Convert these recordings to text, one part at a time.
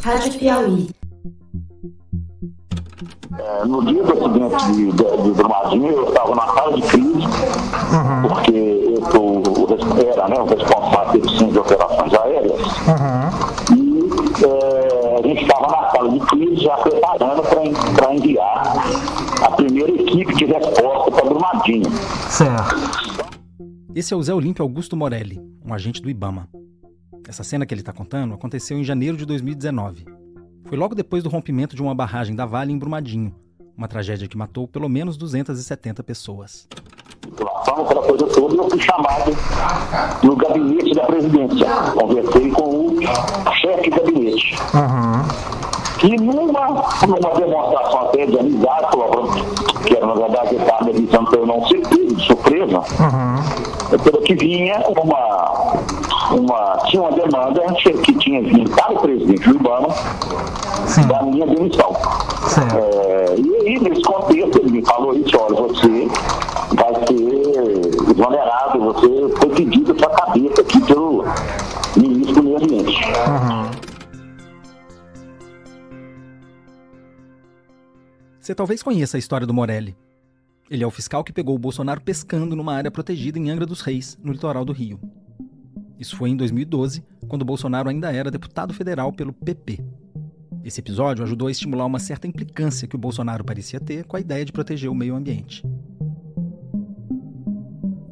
Rádio Piauí. No dia do acidente de Brumadinho, eu estava na sala de crise, porque eu sou o responsável pelo Centro de Operações Aéreas, e a gente estava na sala de crise já preparando para enviar a primeira equipe de resposta para Brumadinho. Certo. Esse é o Zé Olímpio Augusto Morelli, um agente do IBAMA. Essa cena que ele está contando aconteceu em janeiro de 2019. Foi logo depois do rompimento de uma barragem da Vale em Brumadinho, uma tragédia que matou pelo menos 270 pessoas. Aquela coisa toda, eu fui chamado no gabinete da presidência. Conversei com o chefe de gabinete. E numa demonstração até de amizade, que era na verdade eu estava avisando para eu não ser pego de surpresa, pelo que vinha tinha uma demanda que tinha vindo para o presidente do IBAMA da minha demissão. E aí, nesse contexto, ele me falou isso: olha, você vai ser exonerado, você foi pedido a sua cabeça aqui pelo ministro do Meio Ambiente. Você talvez conheça a história do Morelli. Ele é o fiscal que pegou o Bolsonaro pescando numa área protegida em Angra dos Reis, no litoral do Rio. Isso foi em 2012, quando o Bolsonaro ainda era deputado federal pelo PP. Esse episódio ajudou a estimular uma certa implicância que o Bolsonaro parecia ter com a ideia de proteger o meio ambiente.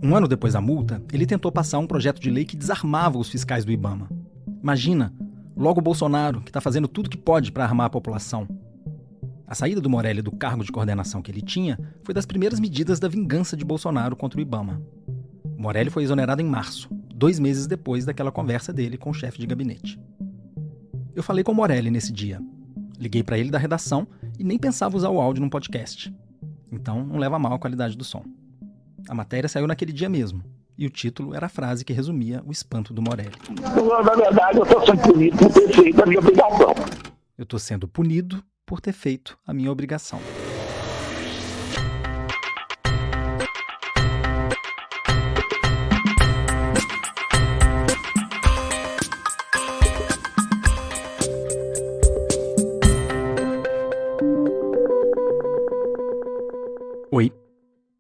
Um ano depois da multa, ele tentou passar um projeto de lei que desarmava os fiscais do IBAMA. Imagina, logo o Bolsonaro, que está fazendo tudo que pode para armar a população. A saída do Morelli do cargo de coordenação que ele tinha foi das primeiras medidas da vingança de Bolsonaro contra o IBAMA. Morelli foi exonerado em março, 2 meses depois daquela conversa dele com o chefe de gabinete. Eu falei com o Morelli nesse dia. Liguei para ele da redação e nem pensava usar o áudio num podcast. Então não leva a mal a qualidade do som. A matéria saiu naquele dia mesmo, e o título era a frase que resumia o espanto do Morelli. Na verdade, eu estou sendo punido por ter feito a minha obrigação. Eu estou sendo punido por ter feito a minha obrigação. Oi,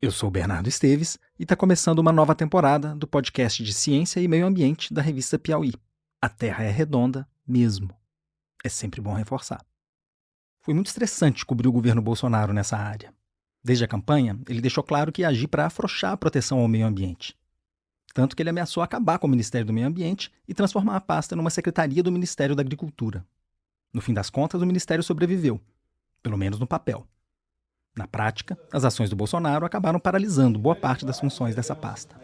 eu sou o Bernardo Esteves e está começando uma nova temporada do podcast de Ciência e Meio Ambiente da revista Piauí. A Terra é redonda mesmo. É sempre bom reforçar. Foi muito estressante cobrir o governo Bolsonaro nessa área. Desde a campanha, ele deixou claro que ia agir para afrouxar a proteção ao meio ambiente. Tanto que ele ameaçou acabar com o Ministério do Meio Ambiente e transformar a pasta numa secretaria do Ministério da Agricultura. No fim das contas, o ministério sobreviveu, pelo menos no papel. Na prática, as ações do Bolsonaro acabaram paralisando boa parte das funções dessa pasta.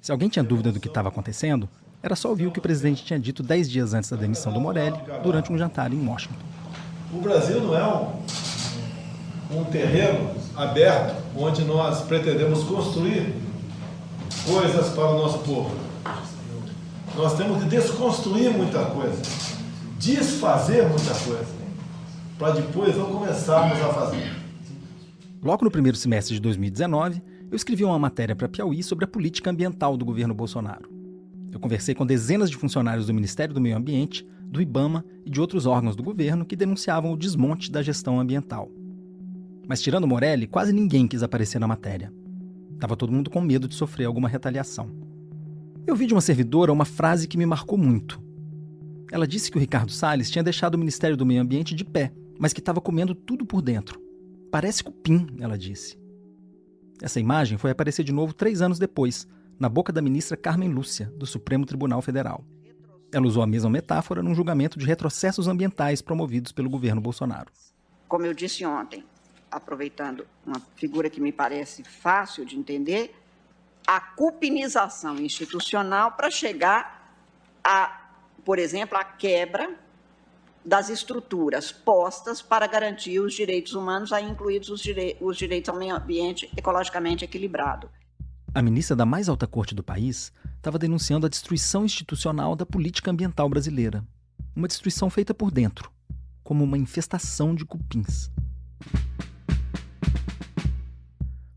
Se alguém tinha dúvida do que estava acontecendo, era só ouvir o que o presidente tinha dito 10 dias antes da demissão do Morelli, durante um jantar em Washington. O Brasil não é um terreno aberto onde nós pretendemos construir coisas para o nosso povo. Nós temos que desconstruir muita coisa, desfazer muita coisa, para depois não começarmos a fazer. Logo no primeiro semestre de 2019, eu escrevi uma matéria para Piauí sobre a política ambiental do governo Bolsonaro. Eu conversei com dezenas de funcionários do Ministério do Meio Ambiente, do IBAMA e de outros órgãos do governo que denunciavam o desmonte da gestão ambiental. Mas tirando o Morelli, quase ninguém quis aparecer na matéria. Estava todo mundo com medo de sofrer alguma retaliação. Eu vi de uma servidora uma frase que me marcou muito. Ela disse que o Ricardo Salles tinha deixado o Ministério do Meio Ambiente de pé, mas que estava comendo tudo por dentro. Parece cupim, ela disse. Essa imagem foi aparecer de novo 3 anos depois, na boca da ministra Carmen Lúcia, do Supremo Tribunal Federal. Ela usou a mesma metáfora num julgamento de retrocessos ambientais promovidos pelo governo Bolsonaro. Como eu disse ontem, aproveitando uma figura que me parece fácil de entender, a cupinização institucional para chegar a, por exemplo, a quebra das estruturas postas para garantir os direitos humanos, aí incluídos os direitos ao meio ambiente ecologicamente equilibrado. A ministra da mais alta corte do país estava denunciando a destruição institucional da política ambiental brasileira. Uma destruição feita por dentro, como uma infestação de cupins.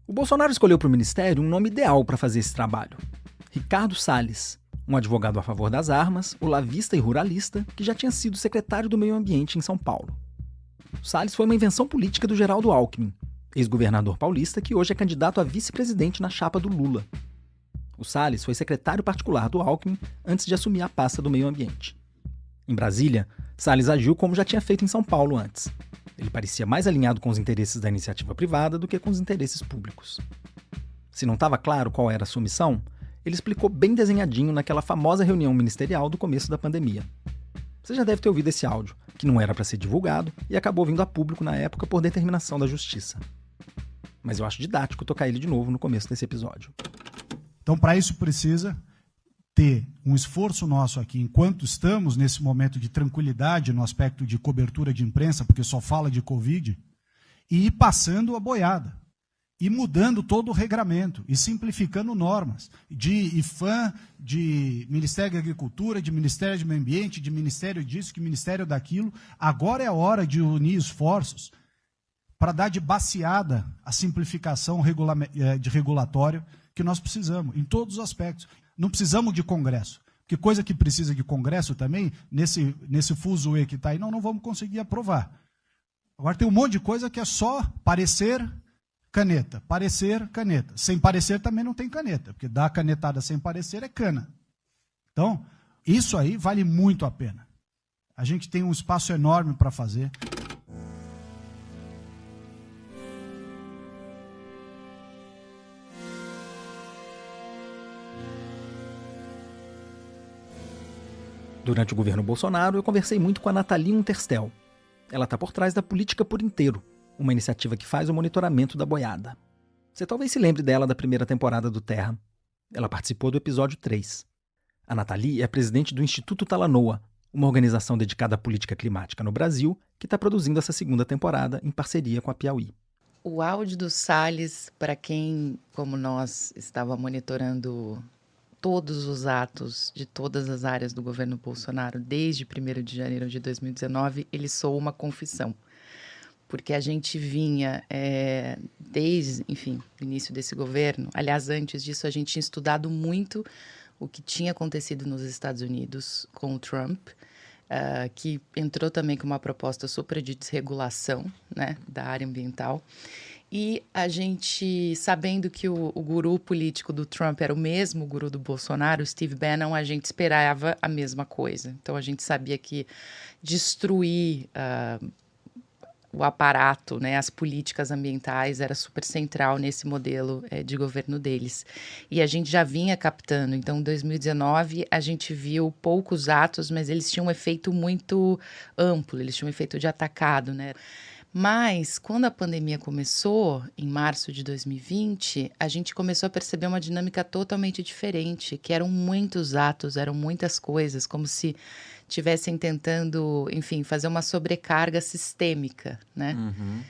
O Bolsonaro escolheu para o ministério um nome ideal para fazer esse trabalho. Ricardo Salles, um advogado a favor das armas, olavista e ruralista, que já tinha sido secretário do Meio Ambiente em São Paulo. Salles foi uma invenção política do Geraldo Alckmin, ex-governador paulista que hoje é candidato a vice-presidente na chapa do Lula. O Salles foi secretário particular do Alckmin antes de assumir a pasta do Meio Ambiente. Em Brasília, Salles agiu como já tinha feito em São Paulo antes. Ele parecia mais alinhado com os interesses da iniciativa privada do que com os interesses públicos. Se não estava claro qual era a sua missão, ele explicou bem desenhadinho naquela famosa reunião ministerial do começo da pandemia. Você já deve ter ouvido esse áudio, que não era para ser divulgado e acabou vindo a público na época por determinação da Justiça. Mas eu acho didático tocar ele de novo no começo desse episódio. Então, para isso precisa ter um esforço nosso aqui, enquanto estamos nesse momento de tranquilidade no aspecto de cobertura de imprensa, porque só fala de Covid, e ir passando a boiada, e mudando todo o regramento, e simplificando normas, de IFAM, de Ministério da Agricultura, de Ministério do Meio Ambiente, de Ministério disso, de Ministério daquilo. Agora é a hora de unir esforços para dar de baseada a simplificação de regulatório que nós precisamos, em todos os aspectos. Não precisamos de Congresso, porque coisa que precisa de Congresso também, nesse fuzuê que está aí, não vamos conseguir aprovar. Agora tem um monte de coisa que é só parecer, caneta. Parecer, caneta. Sem parecer também não tem caneta, porque dar canetada sem parecer é cana. Então, isso aí vale muito a pena. A gente tem um espaço enorme para fazer. Durante o governo Bolsonaro, eu conversei muito com a Nathalie Unterstel. Ela está por trás da Política por Inteiro, uma iniciativa que faz o monitoramento da boiada. Você talvez se lembre dela da primeira temporada do Terra. Ela participou do episódio 3. A Nathalie é presidente do Instituto Talanoa, uma organização dedicada à política climática no Brasil, que está produzindo essa segunda temporada em parceria com a Piauí. O áudio do Salles, para quem, como nós, estava monitorando todos os atos de todas as áreas do governo Bolsonaro desde 1º de janeiro de 2019, ele soou uma confissão. Porque a gente vinha, desde, enfim, o início desse governo, aliás, antes disso, a gente tinha estudado muito o que tinha acontecido nos Estados Unidos com o Trump, que entrou também com uma proposta super de desregulação, né, da área ambiental. E a gente, sabendo que o guru político do Trump era o mesmo guru do Bolsonaro, o Steve Bannon, a gente esperava a mesma coisa. Então, a gente sabia que destruir o aparato, né, as políticas ambientais, era super central nesse modelo de governo deles. E a gente já vinha captando. Então, em 2019, a gente viu poucos atos, mas eles tinham um efeito muito amplo, eles tinham um efeito de atacado, né? Mas, quando a pandemia começou, em março de 2020, a gente começou a perceber uma dinâmica totalmente diferente, que eram muitos atos, eram muitas coisas, como se estivessem tentando, enfim, fazer uma sobrecarga sistêmica, né? Uhum.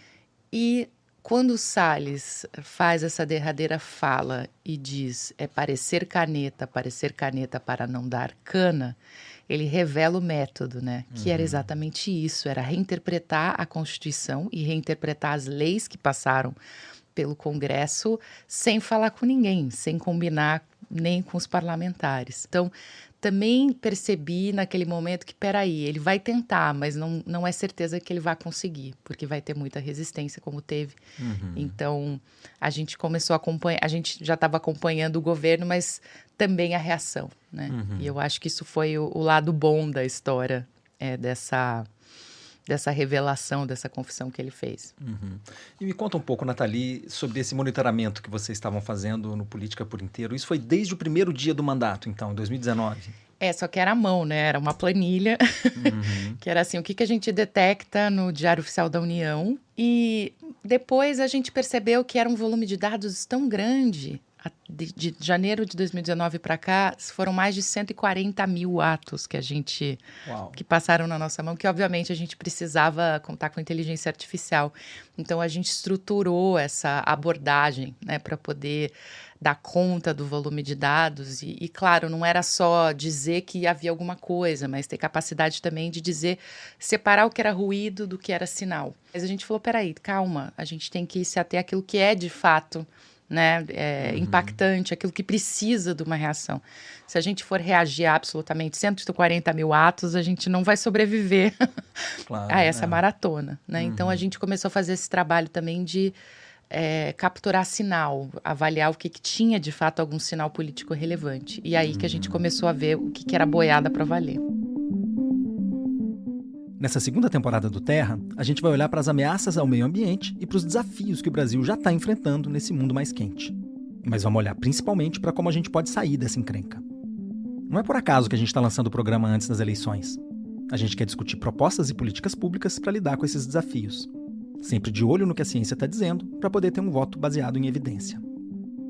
E quando o Salles faz essa derradeira fala e diz parecer caneta para não dar cana, ele revela o método, né? Que era exatamente isso, era reinterpretar a Constituição e reinterpretar as leis que passaram pelo Congresso sem falar com ninguém, sem combinar nem com os parlamentares. Então, também percebi naquele momento que, peraí, ele vai tentar, mas não é certeza que ele vai conseguir, porque vai ter muita resistência, como teve. Uhum. Então, a gente começou a acompanhar, a gente já estava acompanhando o governo, mas também a reação, né? Uhum. E eu acho que isso foi o lado bom da história dessa revelação, dessa confissão que ele fez. Uhum. E me conta um pouco, Nathalie, sobre esse monitoramento que vocês estavam fazendo no Política por Inteiro. Isso foi desde o primeiro dia do mandato, então, em 2019? Só que era à mão, né? Era uma planilha, que era assim, o que a gente detecta no Diário Oficial da União. E depois a gente percebeu que era um volume de dados tão grande. De janeiro de 2019 para cá, foram mais de 140 mil atos que passaram na nossa mão, que obviamente a gente precisava contar com inteligência artificial. Então, a gente estruturou essa abordagem, né, para poder dar conta do volume de dados. E, claro, não era só dizer que havia alguma coisa, mas ter capacidade também de separar o que era ruído do que era sinal. Mas a gente falou, peraí, calma, a gente tem que se ater àquilo que é de fato né, impactante, aquilo que precisa de uma reação. Se a gente for reagir a absolutamente 140 mil atos, a gente não vai sobreviver a essa maratona, né? Então a gente começou a fazer esse trabalho também de capturar sinal, avaliar o que tinha de fato algum sinal político relevante. E aí que a gente começou a ver o que era boiada para valer. Nessa segunda temporada do Terra, a gente vai olhar para as ameaças ao meio ambiente e para os desafios que o Brasil já está enfrentando nesse mundo mais quente. Mas vamos olhar principalmente para como a gente pode sair dessa encrenca. Não é por acaso que a gente está lançando o programa antes das eleições. A gente quer discutir propostas e políticas públicas para lidar com esses desafios. Sempre de olho no que a ciência está dizendo, para poder ter um voto baseado em evidência.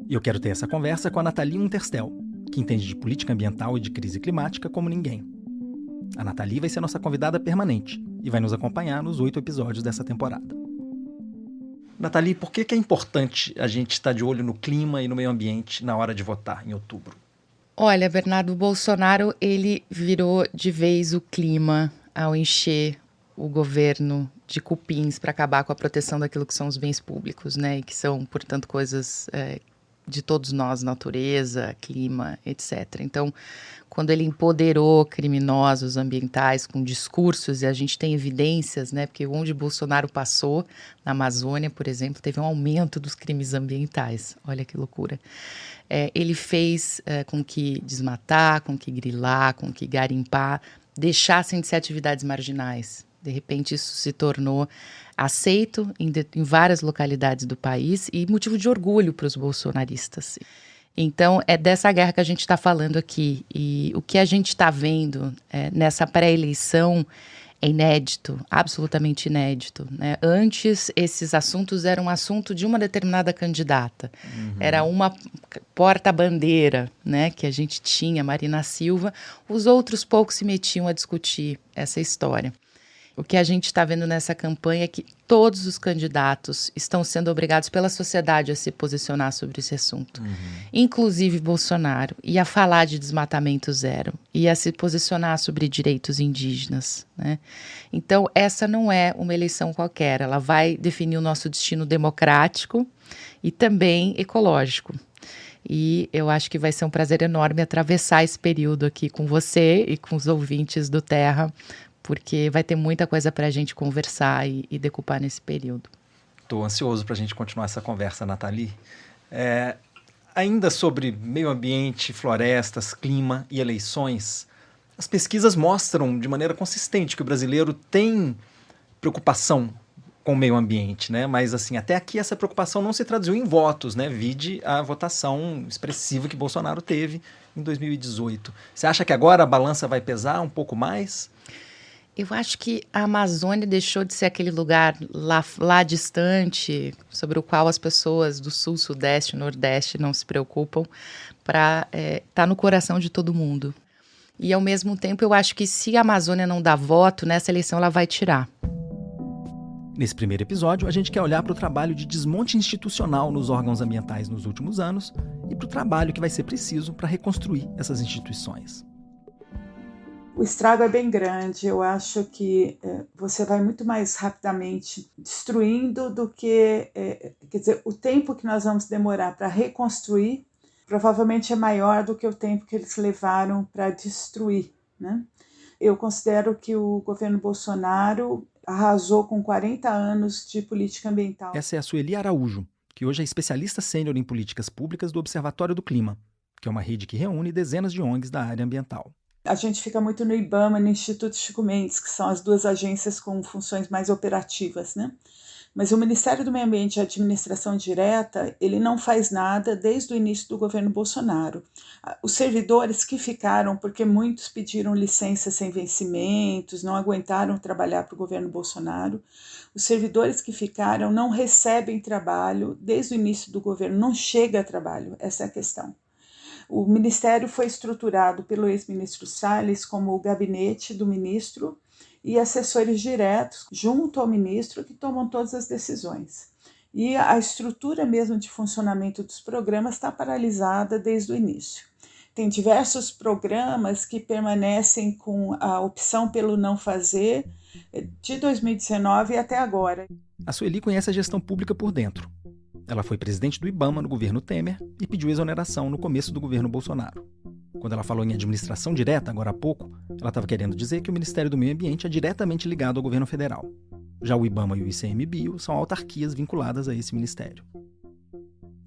E eu quero ter essa conversa com a Nathalie Unterstell, que entende de política ambiental e de crise climática como ninguém. A Nathalie vai ser nossa convidada permanente e vai nos acompanhar nos 8 episódios dessa temporada. Nathalie, por que é importante a gente estar de olho no clima e no meio ambiente na hora de votar em outubro? Olha, Bernardo, o Bolsonaro, ele virou de vez o clima ao encher o governo de cupins para acabar com a proteção daquilo que são os bens públicos, né? E que são, portanto, coisas de todos nós, natureza, clima, etc. Então, quando ele empoderou criminosos ambientais com discursos, e a gente tem evidências, né? Porque onde Bolsonaro passou, na Amazônia, por exemplo, teve um aumento dos crimes ambientais. Olha que loucura. Ele fez com que desmatar, com que grilar, com que garimpar deixassem de ser atividades marginais. De repente, isso se tornou aceito em várias localidades do país e motivo de orgulho para os bolsonaristas. Então, é dessa guerra que a gente está falando aqui. E o que a gente está vendo nessa pré-eleição é inédito, absolutamente inédito, né? Antes, esses assuntos eram um assunto de uma determinada candidata. Era uma porta-bandeira, né, que a gente tinha, Marina Silva. Os outros poucos se metiam a discutir essa história. O que a gente está vendo nessa campanha é que todos os candidatos estão sendo obrigados pela sociedade a se posicionar sobre esse assunto. Inclusive Bolsonaro, e a falar de desmatamento zero, e a se posicionar sobre direitos indígenas, né? Então, essa não é uma eleição qualquer, ela vai definir o nosso destino democrático e também ecológico. E eu acho que vai ser um prazer enorme atravessar esse período aqui com você e com os ouvintes do Terra, porque vai ter muita coisa para a gente conversar e decupar nesse período. Estou ansioso para a gente continuar essa conversa, Nathalie. Ainda sobre meio ambiente, florestas, clima e eleições, as pesquisas mostram de maneira consistente que o brasileiro tem preocupação com o meio ambiente, né? Mas assim, até aqui essa preocupação não se traduziu em votos, né? Vide a votação expressiva que Bolsonaro teve em 2018. Você acha que agora a balança vai pesar um pouco mais? Eu acho que a Amazônia deixou de ser aquele lugar lá distante, sobre o qual as pessoas do Sul, Sudeste, Nordeste não se preocupam, para estar no coração de todo mundo. E, ao mesmo tempo, eu acho que se a Amazônia não dá voto, nessa eleição ela vai tirar. Nesse primeiro episódio, a gente quer olhar para o trabalho de desmonte institucional nos órgãos ambientais nos últimos anos e para o trabalho que vai ser preciso para reconstruir essas instituições. O estrago é bem grande, eu acho que você vai muito mais rapidamente destruindo do que, quer dizer, o tempo que nós vamos demorar para reconstruir provavelmente é maior do que o tempo que eles levaram para destruir, né? Eu considero que o governo Bolsonaro arrasou com 40 anos de política ambiental. Essa é a Sueli Araújo, que hoje é especialista sênior em políticas públicas do Observatório do Clima, que é uma rede que reúne dezenas de ONGs da área ambiental. A gente fica muito no IBAMA e no Instituto Chico Mendes, que são as duas agências com funções mais operativas, né? Mas o Ministério do Meio Ambiente e Administração Direta, ele não faz nada desde o início do governo Bolsonaro. Os servidores que ficaram, porque muitos pediram licença sem vencimentos, não aguentaram trabalhar para o governo Bolsonaro, os servidores que ficaram não recebem trabalho desde o início do governo, não chega a trabalho, essa é a questão. O ministério foi estruturado pelo ex-ministro Salles como o gabinete do ministro e assessores diretos junto ao ministro que tomam todas as decisões. E a estrutura mesmo de funcionamento dos programas está paralisada desde o início. Tem diversos programas que permanecem com a opção pelo não fazer de 2019 até agora. A Sueli conhece a gestão pública por dentro. Ela foi presidente do IBAMA no governo Temer e pediu exoneração no começo do governo Bolsonaro. Quando ela falou em administração direta, agora há pouco, ela estava querendo dizer que o Ministério do Meio Ambiente é diretamente ligado ao governo federal. Já o IBAMA e o ICMBio são autarquias vinculadas a esse ministério.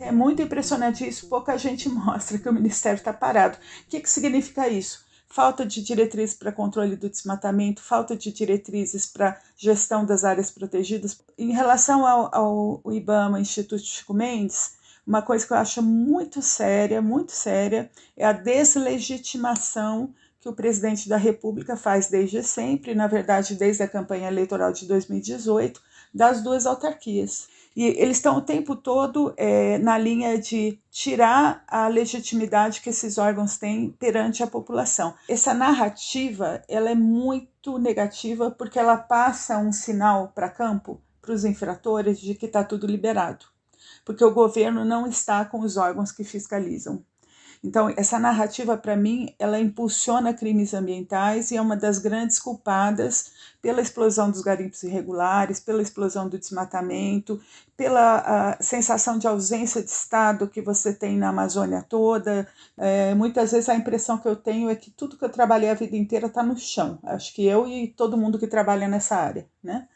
É muito impressionante isso, pouca gente mostra que o Ministério está parado. O que significa isso? Falta de diretrizes para controle do desmatamento, falta de diretrizes para gestão das áreas protegidas. Em relação ao IBAMA, Instituto Chico Mendes, uma coisa que eu acho muito séria, é a deslegitimação que o presidente da República faz desde sempre, na verdade desde a campanha eleitoral de 2018, das duas autarquias. E eles estão o tempo todo na linha de tirar a legitimidade que esses órgãos têm perante a população. Essa narrativa ela é muito negativa porque ela passa um sinal para campo, para os infratores, de que está tudo liberado, porque o governo não está com os órgãos que fiscalizam. Então, essa narrativa, para mim, ela impulsiona crimes ambientais e é uma das grandes culpadas pela explosão dos garimpos irregulares, pela explosão do desmatamento, pela sensação de ausência de Estado que você tem na Amazônia toda. Muitas vezes a impressão que eu tenho é que tudo que eu trabalhei a vida inteira está no chão. Acho que eu e todo mundo que trabalha nessa área, né?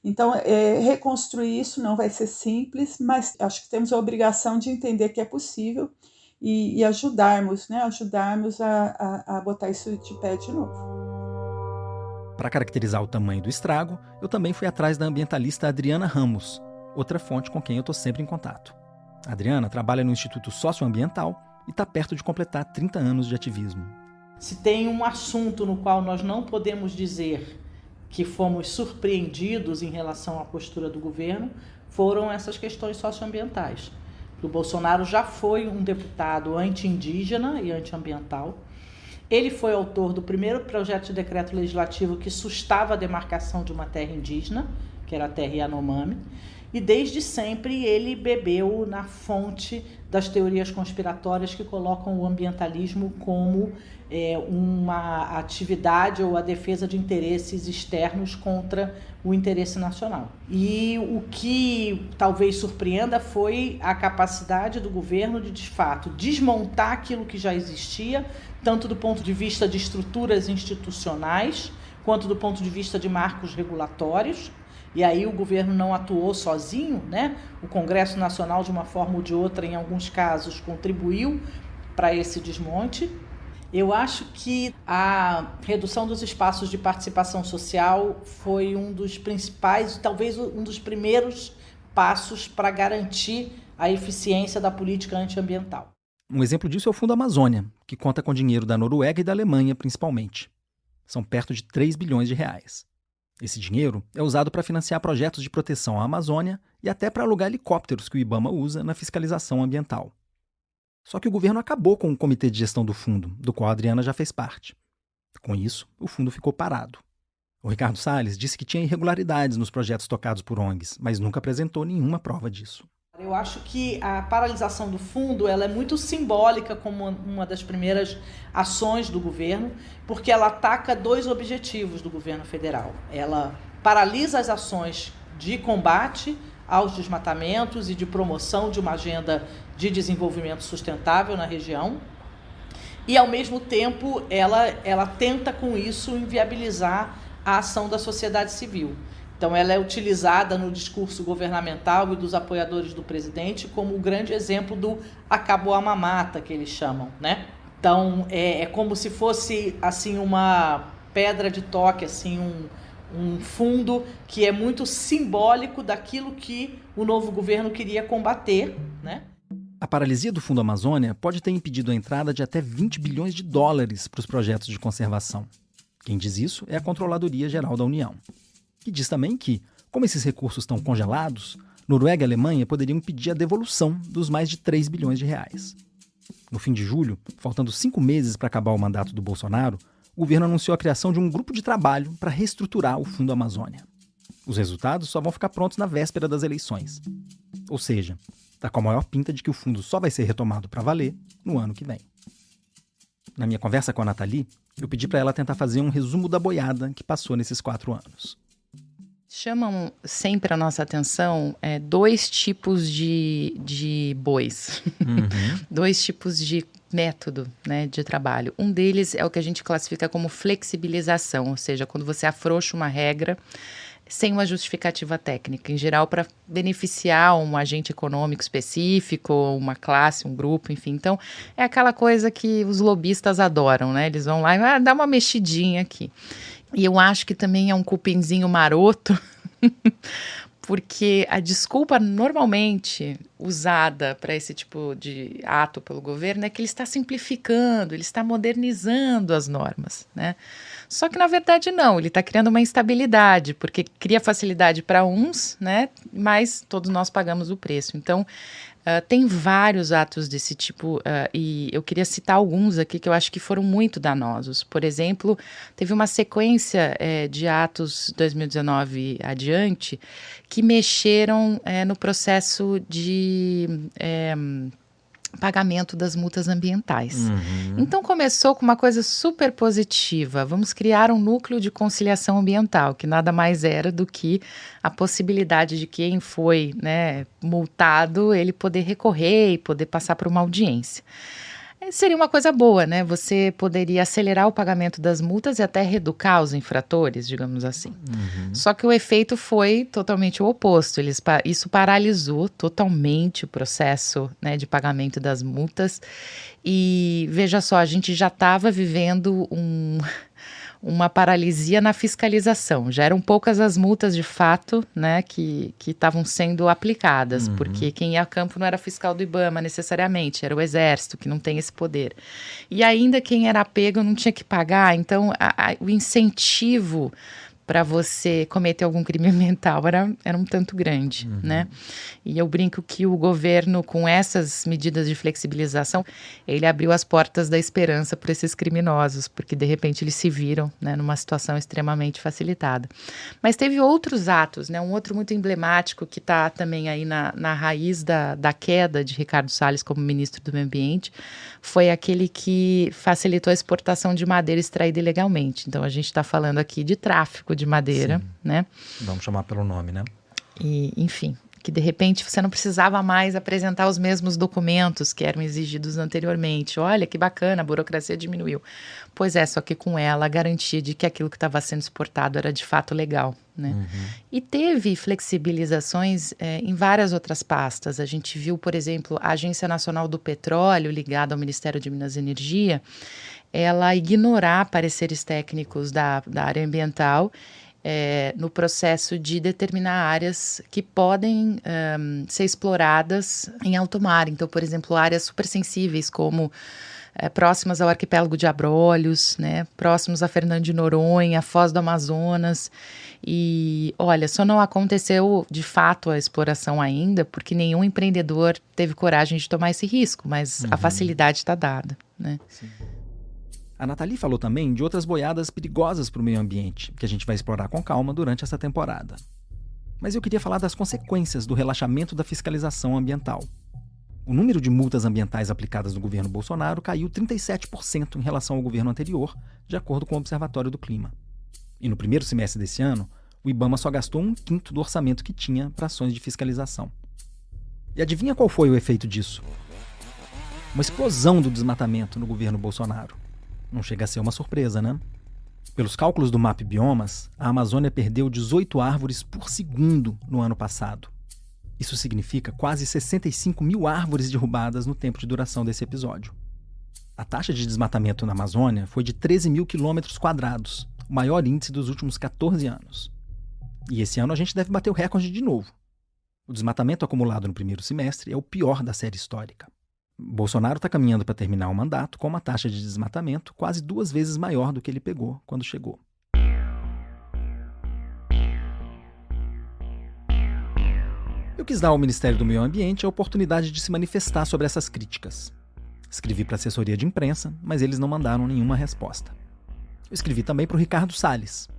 Então, reconstruir isso não vai ser simples, mas acho que temos a obrigação de entender que é possível e ajudarmos a botar isso de pé de novo. Para caracterizar o tamanho do estrago, eu também fui atrás da ambientalista Adriana Ramos, outra fonte com quem eu estou sempre em contato. A Adriana trabalha no Instituto Socioambiental e está perto de completar 30 anos de ativismo. Se tem um assunto no qual nós não podemos dizer que fomos surpreendidos em relação à postura do governo, foram essas questões socioambientais. O Bolsonaro já foi um deputado anti-indígena e anti-ambiental. Ele foi autor do primeiro projeto de decreto legislativo que sustava a demarcação de uma terra indígena, que era a terra Yanomami, e desde sempre ele bebeu na fonte das teorias conspiratórias que colocam o ambientalismo como uma atividade ou a defesa de interesses externos contra o interesse nacional. E o que talvez surpreenda foi a capacidade do governo de fato, desmontar aquilo que já existia, tanto do ponto de vista de estruturas institucionais, quanto do ponto de vista de marcos regulatórios. E aí o governo não atuou sozinho, né? O Congresso Nacional, de uma forma ou de outra, em alguns casos, contribuiu para esse desmonte. Eu acho que a redução dos espaços de participação social foi um dos principais, talvez um dos primeiros passos para garantir a eficiência da política antiambiental. Um exemplo disso é o Fundo Amazônia, que conta com dinheiro da Noruega e da Alemanha, principalmente. São perto de 3 bilhões de reais. Esse dinheiro é usado para financiar projetos de proteção à Amazônia e até para alugar helicópteros que o IBAMA usa na fiscalização ambiental. Só que o governo acabou com o comitê de gestão do fundo, do qual a Adriana já fez parte. Com isso, o fundo ficou parado. O Ricardo Salles disse que tinha irregularidades nos projetos tocados por ONGs, mas nunca apresentou nenhuma prova disso. Eu acho que a paralisação do fundo ela é muito simbólica como uma das primeiras ações do governo, porque ela ataca dois objetivos do governo federal. Ela paralisa as ações de combate aos desmatamentos e de promoção de uma agenda de desenvolvimento sustentável na região e, ao mesmo tempo, ela tenta com isso inviabilizar a ação da sociedade civil. Então, ela é utilizada no discurso governamental e dos apoiadores do presidente como o grande exemplo do acabou a mamata, que eles chamam, né? Então, é como se fosse, assim, uma pedra de toque, assim, um fundo que é muito simbólico daquilo que o novo governo queria combater, né? A paralisia do Fundo Amazônia pode ter impedido a entrada de até 20 bilhões de dólares para os projetos de conservação. Quem diz isso é a Controladoria Geral da União, que diz também que, como esses recursos estão congelados, Noruega e Alemanha poderiam pedir a devolução dos mais de 3 bilhões de reais. No fim de julho, faltando 5 meses para acabar o mandato do Bolsonaro, o governo anunciou a criação de um grupo de trabalho para reestruturar o Fundo Amazônia. Os resultados só vão ficar prontos na véspera das eleições. Ou seja, está com a maior pinta de que o fundo só vai ser retomado para valer no ano que vem. Na minha conversa com a Nathalie, eu pedi para ela tentar fazer um resumo da boiada que passou nesses 4 anos. Chamam sempre a nossa atenção dois tipos de bois, dois tipos de método, né, de trabalho. Um deles é o que a gente classifica como flexibilização, ou seja, quando você afrouxa uma regra sem uma justificativa técnica, em geral para beneficiar um agente econômico específico, uma classe, um grupo, enfim. Então, é aquela coisa que os lobistas adoram, né? Eles vão lá e dá uma mexidinha aqui. E eu acho que também é um cupinzinho maroto, porque a desculpa normalmente usada para esse tipo de ato pelo governo é que ele está simplificando, ele está modernizando as normas, né? Só que na verdade não, ele está criando uma instabilidade, porque cria facilidade para uns, né? Mas todos nós pagamos o preço. Então, tem vários atos desse tipo e eu queria citar alguns aqui que eu acho que foram muito danosos. Por exemplo, teve uma sequência de atos 2019 adiante que mexeram no processo de pagamento das multas ambientais. Então começou com uma coisa super positiva, vamos criar um núcleo de conciliação ambiental, que nada mais era do que a possibilidade de quem foi, né, multado, ele poder recorrer e poder passar por uma audiência. Seria uma coisa boa, né? Você poderia acelerar o pagamento das multas e até reeducar os infratores, digamos assim. Só que o efeito foi totalmente o oposto. Isso paralisou totalmente o processo, né, de pagamento das multas. E veja só, a gente já estava vivendo uma paralisia na fiscalização. Já eram poucas as multas, de fato, né, que estavam sendo aplicadas, porque quem ia a campo não era fiscal do IBAMA necessariamente, era o Exército, que não tem esse poder. E ainda quem era pego não tinha que pagar, então o incentivo para você cometer algum crime ambiental era um tanto grande, né? E eu brinco que o governo, com essas medidas de flexibilização, ele abriu as portas da esperança para esses criminosos, porque de repente eles se viram, né, numa situação extremamente facilitada. Mas teve outros atos, né? Um outro muito emblemático que está também aí na raiz da queda de Ricardo Salles como ministro do Meio Ambiente, foi aquele que facilitou a exportação de madeira extraída ilegalmente. Então a gente está falando aqui de tráfico de madeira, né? Vamos chamar pelo nome, né? E, enfim, que de repente você não precisava mais apresentar os mesmos documentos que eram exigidos anteriormente. Olha que bacana, a burocracia diminuiu. Pois é, só que com ela a garantia de que aquilo que estava sendo exportado era de fato legal, né? E teve flexibilizações em várias outras pastas. A gente viu, por exemplo, a Agência Nacional do Petróleo, ligada ao Ministério de Minas e Energia, ela ignorar pareceres técnicos da área ambiental no processo de determinar áreas que podem ser exploradas em alto mar. Então, por exemplo, áreas supersensíveis como próximas ao arquipélago de Abrolhos, né, próximos a Fernando de Noronha, a Foz do Amazonas. E, olha, só não aconteceu de fato a exploração ainda, porque nenhum empreendedor teve coragem de tomar esse risco, mas a facilidade está dada, né? Sim. A Nathalie falou também de outras boiadas perigosas para o meio ambiente, que a gente vai explorar com calma durante essa temporada. Mas eu queria falar das consequências do relaxamento da fiscalização ambiental. O número de multas ambientais aplicadas no governo Bolsonaro caiu 37% em relação ao governo anterior, de acordo com o Observatório do Clima. E no primeiro semestre desse ano, o IBAMA só gastou 1/5 do orçamento que tinha para ações de fiscalização. E adivinha qual foi o efeito disso? Uma explosão do desmatamento no governo Bolsonaro. Não chega a ser uma surpresa, né? Pelos cálculos do MAP Biomas, a Amazônia perdeu 18 árvores por segundo no ano passado. Isso significa quase 65 mil árvores derrubadas no tempo de duração desse episódio. A taxa de desmatamento na Amazônia foi de 13 mil quilômetros quadrados, o maior índice dos últimos 14 anos. E esse ano a gente deve bater o recorde de novo. O desmatamento acumulado no primeiro semestre é o pior da série histórica. Bolsonaro está caminhando para terminar o mandato com uma taxa de desmatamento quase 2 vezes maior do que ele pegou quando chegou. Eu quis dar ao Ministério do Meio Ambiente a oportunidade de se manifestar sobre essas críticas. Escrevi para a assessoria de imprensa, mas eles não mandaram nenhuma resposta. Eu escrevi também para o Ricardo Salles.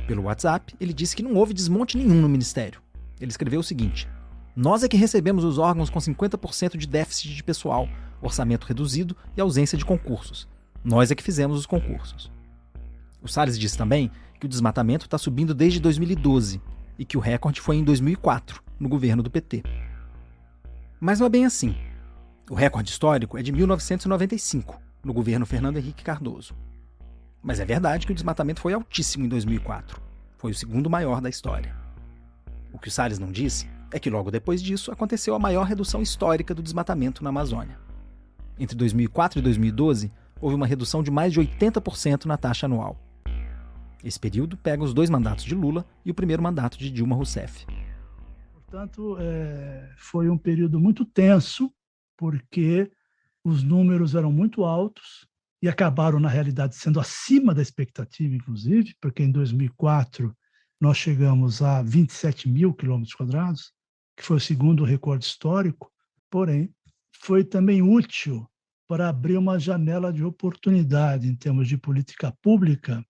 Pelo WhatsApp, ele disse que não houve desmonte nenhum no Ministério. Ele escreveu o seguinte: nós é que recebemos os órgãos com 50% de déficit de pessoal, orçamento reduzido e ausência de concursos. Nós é que fizemos os concursos. O Salles disse também que o desmatamento está subindo desde 2012 e que o recorde foi em 2004, no governo do PT. Mas não é bem assim. O recorde histórico é de 1995, no governo Fernando Henrique Cardoso. Mas é verdade que o desmatamento foi altíssimo em 2004. Foi o segundo maior da história. O que o Salles não disse é que logo depois disso aconteceu a maior redução histórica do desmatamento na Amazônia. Entre 2004 e 2012, houve uma redução de mais de 80% na taxa anual. Esse período pega os 2 mandatos de Lula e o primeiro mandato de Dilma Rousseff. Portanto, foi um período muito tenso, porque os números eram muito altos e acabaram, na realidade, sendo acima da expectativa, inclusive, porque em 2004 nós chegamos a 27 mil quilômetros quadrados, que foi o segundo recorde histórico, porém, foi também útil para abrir uma janela de oportunidade em termos de política pública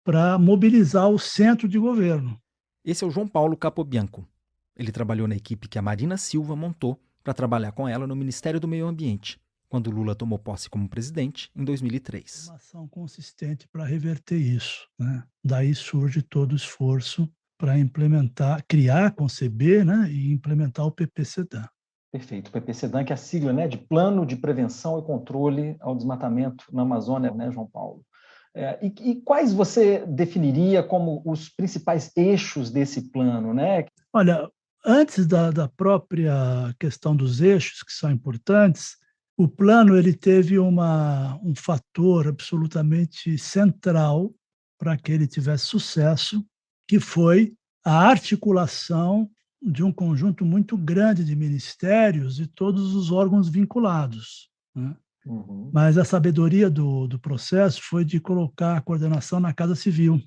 para mobilizar o centro de governo. Esse é o João Paulo Capobianco. Ele trabalhou na equipe que a Marina Silva montou para trabalhar com ela no Ministério do Meio Ambiente, quando Lula tomou posse como presidente em 2003. Uma ação consistente para reverter isso, né? Daí surge todo o esforço para implementar, criar, conceber, né, e implementar o PPCDAM. Perfeito. O PPCDAM, que é a sigla, né, de Plano de Prevenção e Controle ao Desmatamento na Amazônia, né, João Paulo? E quais você definiria como os principais eixos desse plano, né? Olha, antes da própria questão dos eixos, que são importantes, o plano ele teve um fator absolutamente central para que ele tivesse sucesso, que foi a articulação de um conjunto muito grande de ministérios e todos os órgãos vinculados, né? Uhum. Mas a sabedoria do processo foi de colocar a coordenação na Casa Civil.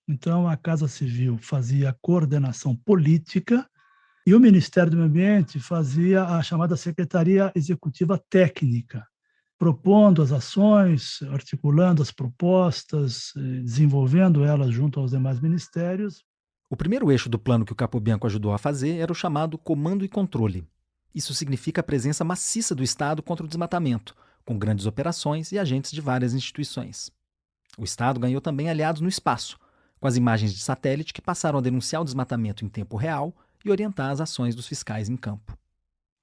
Então, a Casa Civil fazia a coordenação política e o Ministério do Meio Ambiente fazia a chamada Secretaria Executiva Técnica, propondo as ações, articulando as propostas, desenvolvendo elas junto aos demais ministérios. O primeiro eixo do plano que o Capobianco ajudou a fazer era o chamado Comando e Controle. Isso significa a presença maciça do Estado contra o desmatamento, com grandes operações e agentes de várias instituições. O Estado ganhou também aliados no espaço, com as imagens de satélite que passaram a denunciar o desmatamento em tempo real e orientar as ações dos fiscais em campo.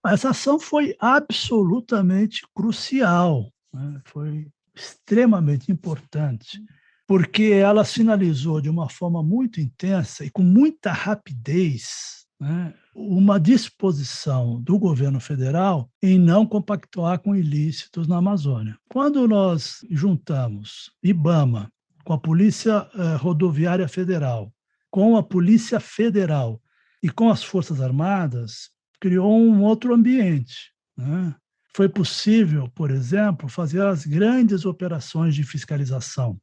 Essa ação foi absolutamente crucial, né? Foi extremamente importante, porque ela sinalizou de uma forma muito intensa e com muita rapidez, né, uma disposição do governo federal em não compactuar com ilícitos na Amazônia. Quando nós juntamos IBAMA com a Polícia Rodoviária Federal, com a Polícia Federal e com as Forças Armadas, criou um outro ambiente, né? Foi possível, por exemplo, fazer as grandes operações de fiscalização,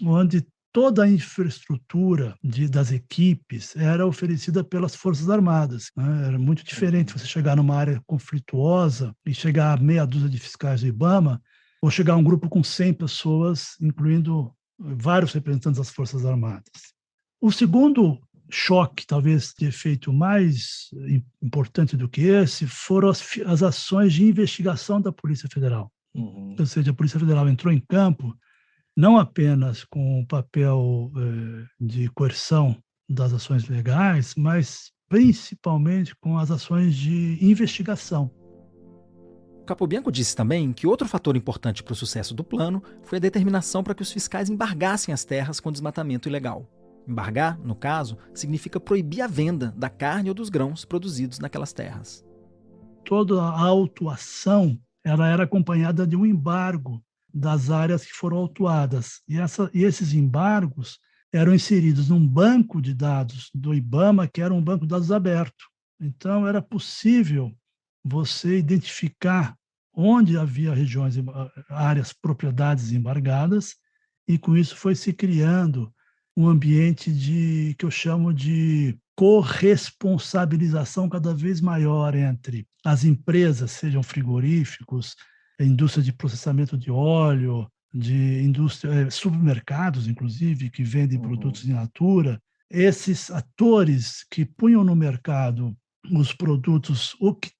onde toda a infraestrutura das equipes era oferecida pelas Forças Armadas, né? Era muito diferente você chegar numa área conflituosa e chegar a meia dúzia de fiscais do IBAMA, ou chegar a um grupo com 100 pessoas, incluindo vários representantes das Forças Armadas. O segundo choque, talvez de efeito mais importante do que esse, foram as ações de investigação da Polícia Federal. Uhum. Ou seja, a Polícia Federal entrou em campo não apenas com o papel de coerção das ações legais, mas principalmente com as ações de investigação. Capobianco disse também que outro fator importante para o sucesso do plano foi a determinação para que os fiscais embargassem as terras com desmatamento ilegal. Embargar, no caso, significa proibir a venda da carne ou dos grãos produzidos naquelas terras. Toda a autuação ela era acompanhada de um embargo das áreas que foram autuadas. E esses embargos eram inseridos num banco de dados do IBAMA, que era um banco de dados aberto. Então, era possível você identificar onde havia regiões, áreas, propriedades embargadas, e com isso foi se criando um ambiente que eu chamo de corresponsabilização cada vez maior entre as empresas, sejam frigoríficos, a indústria de processamento de óleo, de indústria, supermercados, inclusive, que vendem produtos in natura. Esses atores que punham no mercado os produtos ou que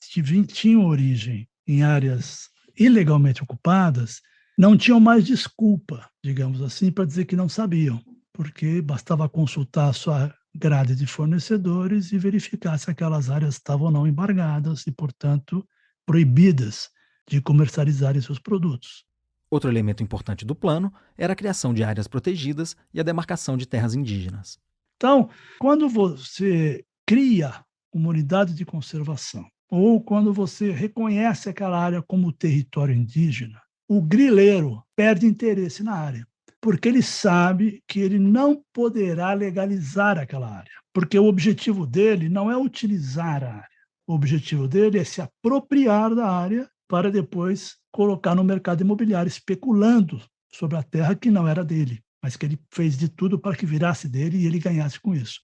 tinham origem em áreas ilegalmente ocupadas, não tinham mais desculpa, digamos assim, para dizer que não sabiam, porque bastava consultar a sua grade de fornecedores e verificar se aquelas áreas estavam ou não embargadas e, portanto, proibidas de comercializarem seus produtos. Outro elemento importante do plano era a criação de áreas protegidas e a demarcação de terras indígenas. Então, quando você cria uma unidade de conservação ou quando você reconhece aquela área como território indígena, o grileiro perde interesse na área, porque ele sabe que ele não poderá legalizar aquela área, porque o objetivo dele não é utilizar a área, o objetivo dele é se apropriar da área para depois colocar no mercado imobiliário, especulando sobre a terra que não era dele, mas que ele fez de tudo para que virasse dele e ele ganhasse com isso.